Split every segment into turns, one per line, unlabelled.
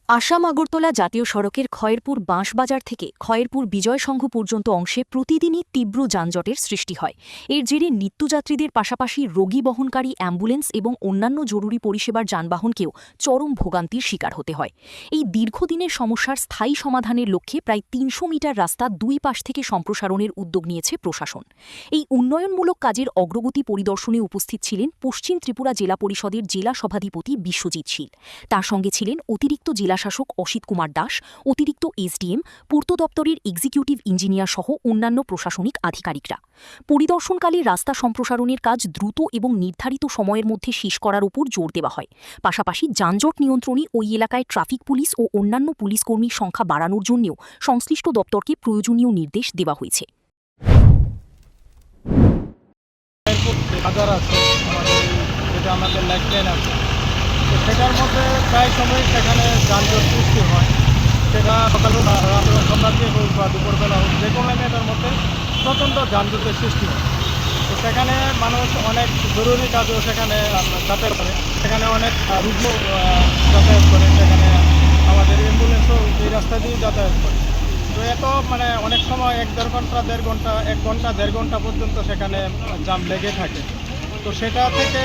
আসাম আগরতলা জাতীয় সড়কের খয়েরপুর বাঁশবাজার থেকে খয়েরপুর বিজয় সংঘ পর্যন্ত অংশে প্রতিদিনই তীব্র যানজটের সৃষ্টি হয়। এর জেরে নিত্যযাত্রীদের পাশাপাশি রোগী বহনকারী অ্যাম্বুলেন্স এবং অন্যান্য জরুরি পরিষেবার যানবাহনকেও চরম ভোগান্তির শিকার হতে হয়। এই দীর্ঘদিনের সমস্যার স্থায়ী সমাধানের লক্ষ্যে প্রায় ৩০০ মিটার রাস্তা দুই পাশ থেকে সম্প্রসারণের উদ্যোগ নিয়েছে প্রশাসন। এই উন্নয়নমূলক কাজের অগ্রগতি পরিদর্শনে উপস্থিত ছিলেন পশ্চিম ত্রিপুরা জেলা পরিষদের জেলা সভাধিপতি বিশ্বজিৎ শীল। তার সঙ্গে ছিলেন অতিরিক্ত জেলাশাসক অসিত কুমার দাস, অতিরিক্ত এসডিএম, পূর্ত দপ্তরের এক্সিকিউটিভ ইঞ্জিনিয়ার সহ অন্যান্য প্রশাসনিক আধিকারিকরা। পরিদর্শনকালে রাস্তা সম্প্রসারণের কাজ দ্রুত এবং নির্ধারিত সময়ের মধ্যে শেষ করার উপর জোর দেওয়া হয়। পাশাপাশি যানজট নিয়ন্ত্রণে ওই এলাকায় ট্রাফিক পুলিশ ও অন্যান্য পুলিশ কর্মীর সংখ্যা বাড়ানোর জন্যও সংশ্লিষ্ট দপ্তরকে প্রয়োজনীয় নির্দেশ দেওয়া হয়েছে।
আমাদের লাইফলাইন আছে, তো সেটার মধ্যে প্রায় সময় সেখানে যানজট সৃষ্টি হয়। সেটা সকালবেলা সন্ধ্যার দিকে হোক বা দুপুরবেলা হোক, যে কোনো এটার মধ্যে প্রচণ্ড যানজটের সৃষ্টি হয়। তো সেখানে মানুষ অনেক জরুরি কাজও সেখানে যাতায়াত করে, সেখানে অনেক রুগ্ন যাতায়াত করে, সেখানে আমাদের অ্যাম্বুলেন্সও এই রাস্তা দিয়ে যাতায়াত করে। তো এত অনেক সময় 1-1.5 ঘন্টা 1 ঘন্টা পর্যন্ত সেখানে জাম লেগে থাকে। তো সেটা থেকে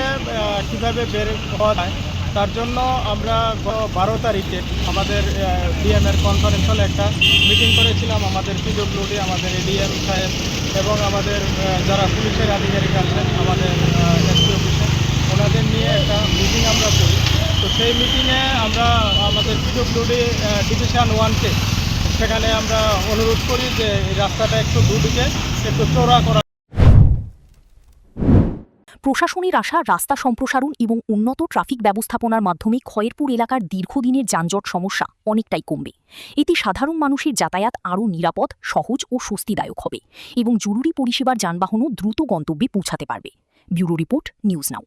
কীভাবে বের হওয়া যায়, তার জন্য আমরা 12 তারিখে আমাদের ডিএমের কনফারেন্স হলে একটা মিটিং করেছিলাম। আমাদের পিডব্লিউডি, আমাদের এডিএম সাহেব এবং আমাদের যারা পুলিশের আধিকারিক আছেন আমাদের এসপি অফিসে, ওনাদের নিয়ে একটা মিটিং আমরা করি। তো সেই মিটিংয়ে আমরা আমাদের পিডব্লিউডি ডিভিশন 1-কে সেখানে আমরা অনুরোধ করি যে এই রাস্তাটা একটু দুদিকে একটু চওড়া করা।
প্রশাসনের আশা রাস্তা সম্প্রসারণ এবং উন্নত ট্রাফিক ব্যবস্থাপনার মাধ্যমে খয়েরপুর এলাকার দীর্ঘদিনের যানজট সমস্যা অনেকটাই কমবে। এতে সাধারণ মানুষের যাতায়াত আরও নিরাপদ, সহজ ও স্বস্তিদায়ক হবে এবং জরুরি পরিষেবার যানবাহনও দ্রুত গন্তব্যে পৌঁছাতে পারবে। Bureau report, news now.